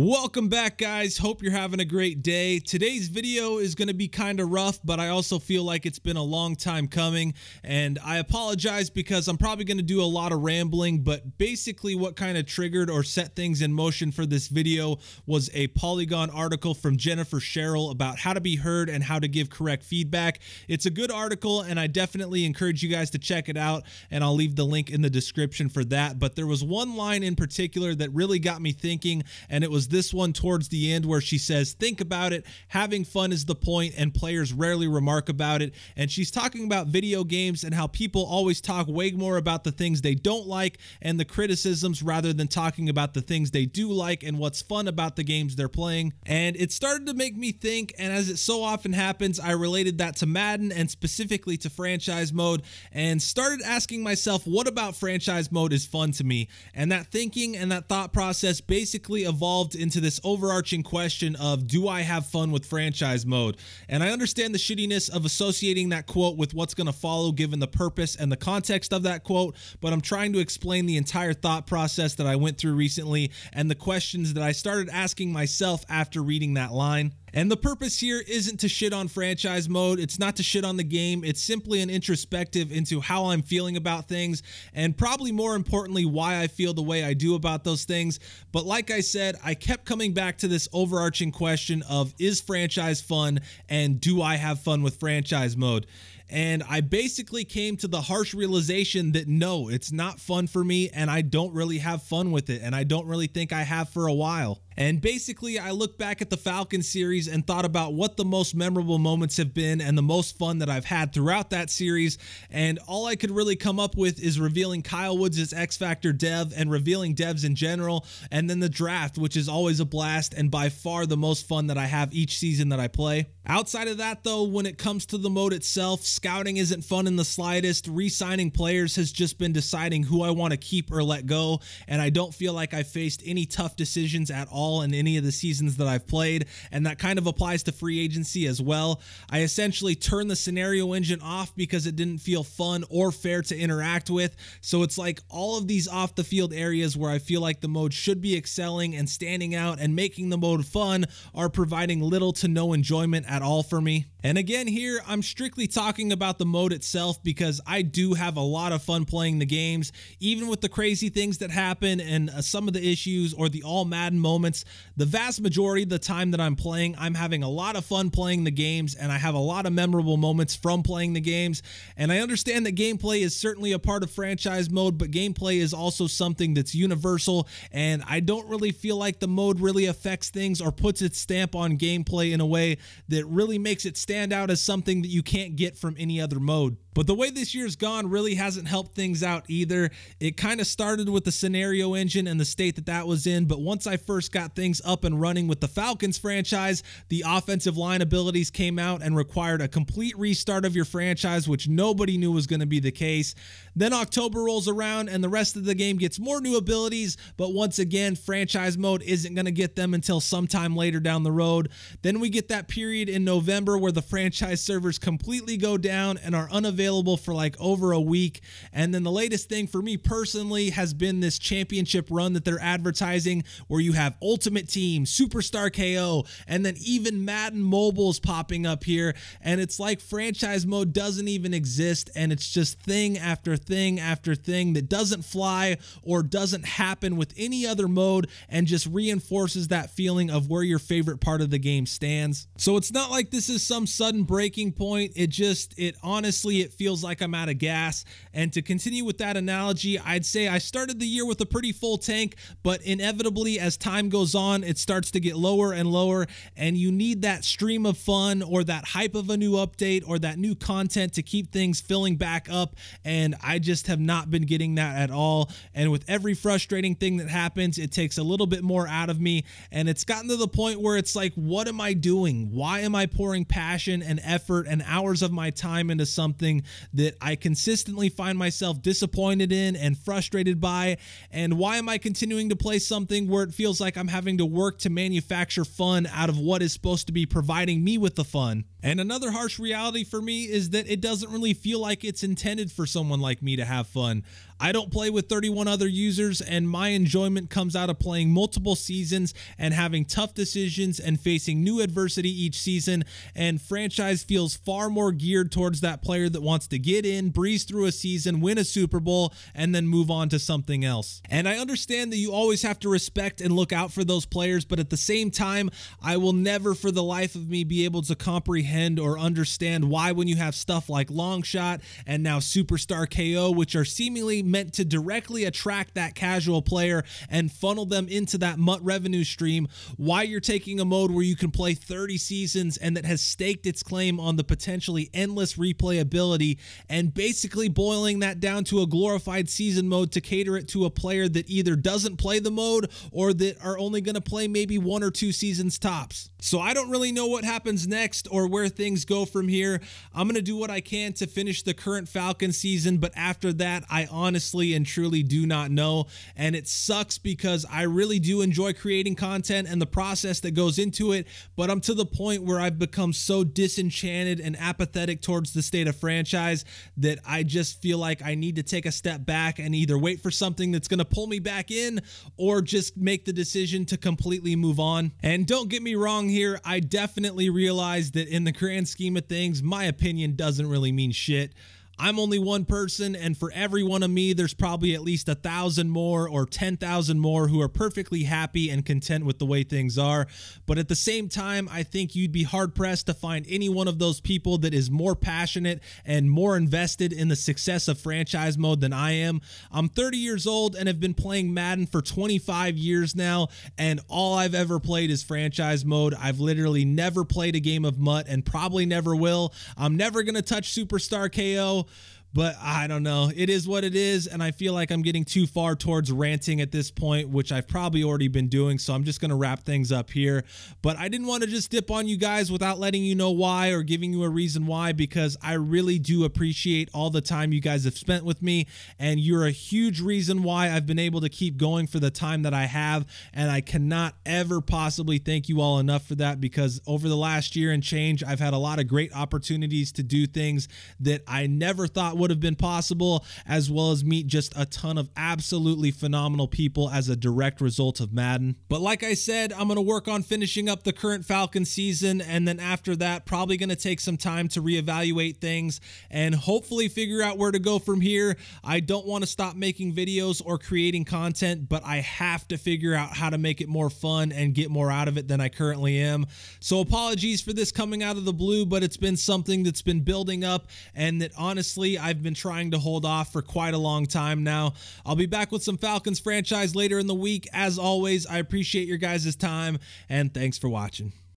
Welcome back, guys. Hope you're having a great day. Today's video is going to be kind of rough, but I also feel like it's been a long time coming, and I apologize because I'm probably going to do a lot of rambling, but basically what kind of triggered or set things in motion for this video was a Polygon article from Jennifer Scheurle about how to be heard and how to give correct feedback. It's a good article, and I definitely encourage you guys to check it out, and I'll leave the link in the description for that. But there was one line in particular that really got me thinking, and it was this one towards the end where she says, think about it, having fun is the point, and players rarely remark about it. And she's talking about video games and how people always talk way more about the things they don't like and the criticisms rather than talking about the things they do like and what's fun about the games they're playing. And it started to make me think, and as it so often happens, I related that to Madden and specifically to franchise mode, and started asking myself, what about franchise mode is fun to me? And that thinking and that thought process basically evolved into this overarching question of, do I have fun with franchise mode? And I understand the shittiness of associating that quote with what's going to follow given the purpose and the context of that quote, but I'm trying to explain the entire thought process that I went through recently and the questions that I started asking myself after reading that line. And the purpose here isn't to shit on franchise mode. It's not to shit on the game. It's simply an introspective into how I'm feeling about things, and probably more importantly, why I feel the way I do about those things. But like I said, I kept coming back to this overarching question of, is franchise fun, and do I have fun with franchise mode? And I basically came to the harsh realization that no, it's not fun for me, and I don't really have fun with it, and I don't really think I have for a while. And basically, I look back at the Falcon series and thought about what the most memorable moments have been and the most fun that I've had throughout that series, and all I could really come up with is revealing Kyle Woods as X Factor dev and revealing devs in general, and then the draft, which is always a blast and by far the most fun that I have each season that I play. Outside of that though, when it comes to the mode itself, scouting isn't fun in the slightest. Re-signing players has just been deciding who I want to keep or let go, and I don't feel like I faced any tough decisions at all in any of the seasons that I've played, and that kind of applies to free agency as well. I essentially turned the scenario engine off because it didn't feel fun or fair to interact with, so it's like all of these off the field areas where I feel like the mode should be excelling and standing out and making the mode fun are providing little to no enjoyment at all for me. And again here, I'm strictly talking about the mode itself because I do have a lot of fun playing the games, even with the crazy things that happen and some of the issues or the all Madden moments. The vast majority of the time that I'm playing, I'm having a lot of fun playing the games, and I have a lot of memorable moments from playing the games. And I understand that gameplay is certainly a part of franchise mode, but gameplay is also something that's universal, and I don't really feel like the mode really affects things or puts its stamp on gameplay in a way that really makes it stand out as something that you can't get from any other mode. But the way this year's gone really hasn't helped things out either. It kind of started with the scenario engine and the state that that was in, but once I first got things up and running with the Falcons franchise, the offensive line abilities came out and required a complete restart of your franchise, which nobody knew was going to be the case. Then October rolls around and the rest of the game gets more new abilities, but once again, franchise mode isn't going to get them until sometime later down the road. Then we get that period in November where the franchise servers completely go down and are unavailable for like over a week. And then the latest thing for me personally has been this championship run that they're advertising where you have Ultimate Team, Superstar KO, and then even Madden Mobile's popping up here. And it's like franchise mode doesn't even exist, and it's just thing after thing after thing that doesn't fly or doesn't happen with any other mode, and just reinforces that feeling of where your favorite part of the game stands. So it's not like this is some sudden breaking point. It honestly feels like I'm out of gas. And to continue with that analogy, I'd say I started the year with a pretty full tank, but inevitably as time goes on, it starts to get lower and lower, and you need that stream of fun or that hype of a new update or that new content to keep things filling back up, and I just have not been getting that at all. And with every frustrating thing that happens, it takes a little bit more out of me, and it's gotten to the point where it's like, what am I doing? Why am I pouring passion and effort and hours of my time time into something that I consistently find myself disappointed in and frustrated by? And why am I continuing to play something where it feels like I'm having to work to manufacture fun out of what is supposed to be providing me with the fun? And another harsh reality for me is that it doesn't really feel like it's intended for someone like me to have fun. I don't play with 31 other users, and my enjoyment comes out of playing multiple seasons and having tough decisions and facing new adversity each season, and franchise feels far more geared towards that player that wants to get in, breeze through a season, win a Super Bowl, and then move on to something else. And I understand that you always have to respect and look out for those players, but at the same time, I will never for the life of me be able to comprehend or understand why, when you have stuff like Long Shot and now Superstar KO, which are seemingly meant to directly attract that casual player and funnel them into that MUT revenue stream, why you're taking a mode where you can play 30 seasons and that has staked its claim on the potentially endless replayability, and basically boiling that down to a glorified season mode to cater it to a player that either doesn't play the mode or that are only going to play maybe 1 or 2 seasons tops. So I don't really know what happens next or where things go from here. I'm going to do what I can to finish the current Falcon season, but after that, I honestly and truly do not know. And it sucks because I really do enjoy creating content and the process that goes into it, but I'm to the point where I've become so disenchanted and apathetic towards the state of franchise that I just feel like I need to take a step back and either wait for something that's going to pull me back in or just make the decision to completely move on. And don't get me wrong here, I definitely realize that in the grand scheme of things, my opinion doesn't really mean shit. I'm only one person, and for every one of me, there's probably at least 1,000 more or 10,000 more who are perfectly happy and content with the way things are. But at the same time, I think you'd be hard-pressed to find any one of those people that is more passionate and more invested in the success of franchise mode than I am. I'm 30 years old and have been playing Madden for 25 years now, and all I've ever played is franchise mode. I've literally never played a game of MUT and probably never will. I'm never going to touch Superstar KO. But I don't know. It is what it is, and I feel like I'm getting too far towards ranting at this point, which I've probably already been doing, so I'm just going to wrap things up here. But I didn't want to just dip on you guys without letting you know why or giving you a reason why, because I really do appreciate all the time you guys have spent with me, and you're a huge reason why I've been able to keep going for the time that I have, and I cannot ever possibly thank you all enough for that, because over the last year and change, I've had a lot of great opportunities to do things that I never thought would have been possible, as well as meet just a ton of absolutely phenomenal people as a direct result of Madden. But like I said, I'm going to work on finishing up the current Falcon season, and then after that, probably going to take some time to reevaluate things and hopefully figure out where to go from here. I don't want to stop making videos or creating content, but I have to figure out how to make it more fun and get more out of it than I currently am. So apologies for this coming out of the blue, but it's been something that's been building up and that honestly I've been trying to hold off for quite a long time now. I'll be back with some Falcons franchise later in the week. As always, I appreciate your guys' time, and thanks for watching.